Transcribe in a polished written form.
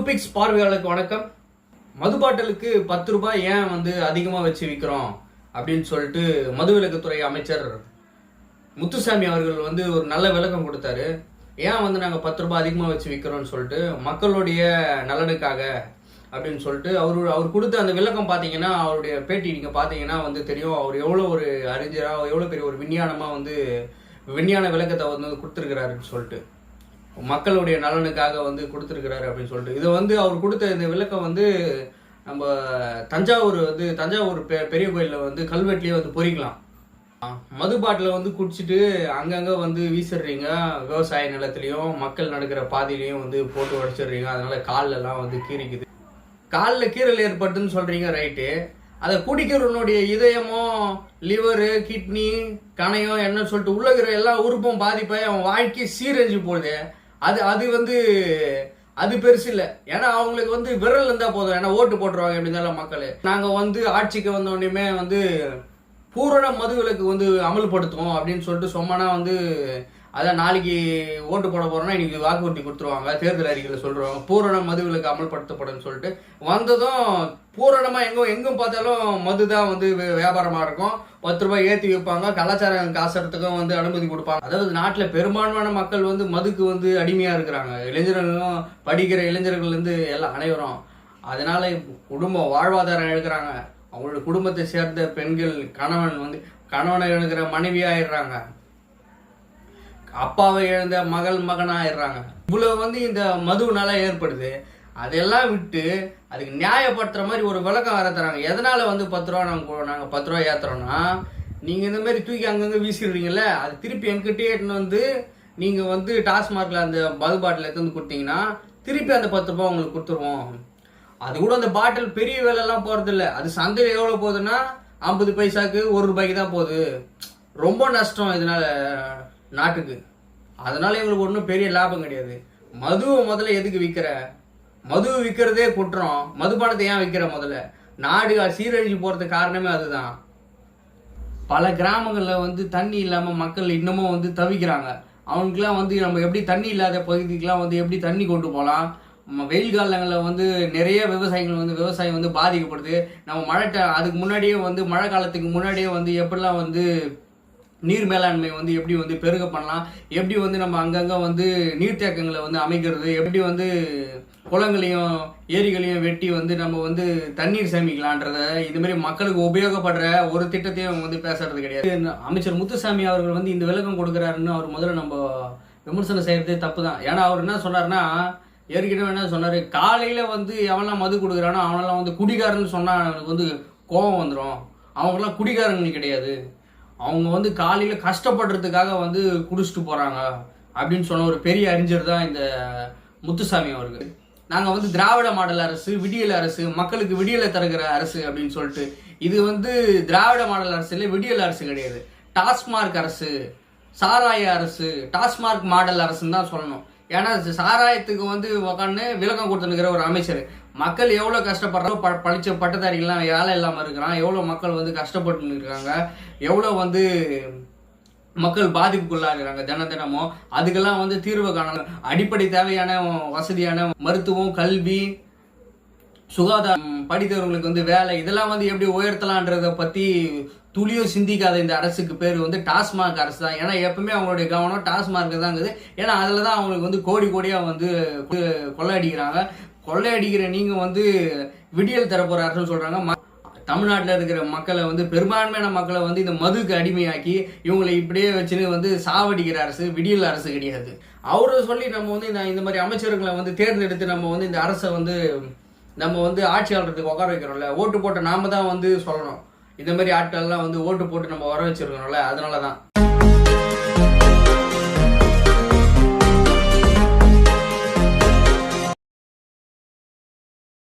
டூபிக்ஸ் பார்வையாளருக்கு வணக்கம். மது பாட்டிலுக்கு 10 ரூபாய் ஏன் அதிகமாக வச்சு விற்கிறோம் அப்படின்னு சொல்லிட்டு மதுவிலக்குத்துறை அமைச்சர் முத்துசாமி அவர்கள் ஒரு நல்ல விளக்கம் கொடுத்தாரு. ஏன் நாங்கள் 10 ரூபாய் அதிகமாக வச்சு விற்கிறோம்னு சொல்லிட்டு மக்களுடைய நலனுக்காக அப்படின்னு சொல்லிட்டு அவர் கொடுத்த அந்த விளக்கம் பார்த்தீங்கன்னா, அவருடைய பேட்டி நீங்கள் பார்த்தீங்கன்னா தெரியும். அவர் எவ்வளோ ஒரு அறிஞராக, எவ்வளோ பெரிய ஒரு விஞ்ஞானமாக விஞ்ஞான விளக்கத்தை கொடுத்துருக்கிறாருன்னு சொல்லிட்டு, மக்களுடைய நலனுக்காக கொடுத்துருக்கிறாரு அப்படின்னு சொல்லிட்டு. இதை அவர் கொடுத்த இந்த விளக்கம் நம்ம தஞ்சாவூர் பெரிய கோயிலில் கல்வெட்டிலேயே பொறிக்கலாம். மது பாட்டில் குடிச்சிட்டு அங்கங்கே வீசிடுறீங்க, விவசாய நிலத்திலையும் மக்கள் நடக்கிற பாதையிலையும் போட்டு உடைச்சிடுறீங்க. அதனால காலெல்லாம் கீறிக்குது. காலில் கீரல் ஏற்பட்டுன்னு சொல்றீங்க, ரைட்டு. அதை குடிக்கிறவனுடைய இதயமும் லிவரு, கிட்னி, கணையம் என்ன சொல்லிட்டு உள்ளகிற எல்லா உறுப்பும் பாதிப்பாய் அவன் வாழ்க்கையை சீரழிஞ்சு போகுது. அது பெருசு இல்லை. ஏன்னா அவங்களுக்கு விரல் இருந்தா போதும், ஏன்னா ஓட்டு போட்டுருவாங்க அப்படின்னால மக்கள். நாங்கள் ஆட்சிக்கு வந்தோடனே பூரண மதுவிலக்கு அமல்படுத்துவோம் அப்படின்னு சொல்லிட்டு சொன்னா அதான் நாளைக்கு ஓட்டு போட போறோம்னா இன்னைக்கு வாக்குறுதி கொடுத்துருவாங்க, தேர்தல் அறிக்கையில் சொல்றாங்க பூரண மதுவிலக்கு அமல்படுத்தப்படும் சொல்லிட்டு. வந்ததும் பூரணமா எங்கும் பார்த்தாலும் மது தான் வியாபாரமா இருக்கும். 10 ரூபாய் ஏற்றி வைப்பாங்க, கலாச்சாரம் காசுறதுக்கும் அனுமதி கொடுப்பாங்க. அதாவது நாட்டில் பெரும்பான்மையான மக்கள் மதுக்கு அடிமையா இருக்கிறாங்க. இளைஞர்களும், படிக்கிற இளைஞர்கள் எல்லாம் அனைவரும். அதனால குடும்பம் வாழ்வாதாரம் இழக்கிறாங்க. அவங்களோட குடும்பத்தை சேர்ந்த பெண்கள் கணவனை இழக்கிற மனைவி ஆயிடுறாங்க, அப்பாவை இழந்த மகனா ஆயிடுறாங்க. இவ்வளவு இந்த மதுவினால ஏற்படுது. அதெல்லாம் விட்டு அதுக்கு நியாயப்படுத்துற மாதிரி ஒரு விளக்கம் வர தராங்க. எதனால 10 ரூபா நாங்கள் 10 ரூபா ஏத்துறோம்னா, நீங்க இந்த மாதிரி தூக்கி அங்கங்க வீசிடுறீங்கல்ல, அது திருப்பி என்கிட்டே நீங்க டாஸ்மார்க்ல அந்த மது பாட்டில் எடுத்து கொடுத்தீங்கன்னா திருப்பி அந்த 10 ரூபாய் உங்களுக்கு கொடுத்துருவோம். அது கூட அந்த பாட்டில் பெரிய வேலைலாம் போறது இல்லை. அது சந்தையில் எவ்வளவு போகுதுன்னா 50 பைசாக்கு 1 ரூபாய்க்கு தான் போகுது. ரொம்ப நஷ்டம் இதனால நாட்டுக்கு. அதனால எங்களுக்கு ஒன்றும் பெரிய லாபம் கிடையாது. மதுவை முதல்ல எதுக்கு விற்கிற? மது விற்கிறதே குற்றம். மதுபானத்தை ஏன் விற்கிற? முதல்ல நாடு சீரழிஞ்சு போறதுக்கு காரணமே அதுதான். பல கிராமங்கள்ல தண்ணி இல்லாம மக்கள் இன்னமும் தவிக்கிறாங்க. அவங்களுக்குலாம் நம்ம எப்படி தண்ணி இல்லாத பகுதிக்கெல்லாம் எப்படி தண்ணி கொண்டு போகலாம்? வெயில் காலங்களில் நிறைய விவசாயிகள் விவசாயம் பாதிக்கப்படுது. நம்ம அதுக்கு முன்னாடியே மழை காலத்துக்கு முன்னாடியே எப்படிலாம் நீர் மேலாண்மை எப்படி பெருக பண்ணலாம், எப்படி நம்ம அங்கங்கே நீர்த்தேக்கங்களை அமைக்கிறது, எப்படி குளங்களையும் ஏரிகளையும் வெட்டி நம்ம தண்ணீர் சேமிக்கலான்றத, இது மாதிரி மக்களுக்கு உபயோகப்படுற ஒரு திட்டத்தையும் பேசுறது கிடையாது. அமைச்சர் முத்துசாமி அவர்கள் இந்த விளக்கம் கொடுக்குறாருன்னு அவர் முதல்ல நம்ம விமர்சனம் செய்யறதே தப்பு தான். ஏன்னா அவர் என்ன சொன்னார்னா, ஏற்கனவே என்ன சொன்னாரு, காலையில எவன்லாம் மது கொடுக்குறானோ அவனெல்லாம் குடிகாரன்னு சொன்னா அவனுக்கு கோபம் வந்துடும். அவங்கெல்லாம் குடிகாரங்க கிடையாது, அவங்க காலையில கஷ்டப்படுறதுக்காக குடிச்சிட்டு போறாங்க அப்படின்னு சொன்ன ஒரு பெரிய அறிஞர் தான் இந்த முத்துசாமி அவர்கள். நாங்க திராவிட மாடல் அரசு, விடியல் அரசு, மக்களுக்கு விடியலை தருகிற அரசு அப்படின்னு சொல்லிட்டு, இது திராவிட மாடல் அரசு இல்லை, விடியல் அரசு கிடையாது. டாஸ்மார்க் அரசு, சாராய அரசு, டாஸ்மார்க் மாடல் அரசுன்னு தான் சொல்லணும். ஏன்னா சாராயத்துக்கு உக்காந்து விளக்கம் கொடுத்துருக்கிற ஒரு அமைச்சர். மக்கள் எவ்வளோ கஷ்டப்படுறோம், படித்த பட்டதாரிகள்லாம் வேலை இல்லாமல் இருக்கிறான், எவ்வளோ மக்கள் கஷ்டப்பட்டு இருக்காங்க, எவ்வளோ மக்கள் பாதிப்புக்குள்ளாகிறாங்க தினமும். அதுக்கெல்லாம் தீர்வு காணணும். அடிப்படை தேவையான வசதியான மருத்துவம், கல்வி, சுகாதாரம், படித்தவர்களுக்கு வேலை, இதெல்லாம் எப்படி உயர்த்தலான்றத பற்றி துளியும் சிந்திக்காத இந்த அரசுக்கு பேர் டாஸ்மாக் அரசு தான். ஏன்னா எப்பவுமே அவங்களுடைய கவனம் டாஸ்மார்க் தான் இருக்குது. ஏன்னா அதில் தான் அவங்களுக்கு கோடி கோடியாக கொள்ளையடிக்கிறாங்க. கொள்ளையடிக்கிற நீங்கள் விடியல் தரப்போற அரசுன்னு சொல்கிறாங்க. தமிழ்நாட்டில் இருக்கிற மக்களை பெரும்பான்மையான மக்களை இந்த மதுக்கு அடிமையாக்கி இவங்களை இப்படியே வச்சுன்னு சாவடிக்கிற அரசு விடியல் அரசு கிடையாது. அவரை சொல்லி நம்ம இந்த மாதிரி அமைச்சர்களை தேர்ந்தெடுத்து நம்ம இந்த அரசை நம்ம ஆட்சியாளருக்கு உட்கார வைக்கிறோம்ல, ஓட்டு போட்ட நாம தான் சொல்லணும். இந்த மாதிரி ஆட்கள்லாம் ஓட்டு போட்டு நம்ம வர வச்சிருக்கோம்ல, அதனால தான்.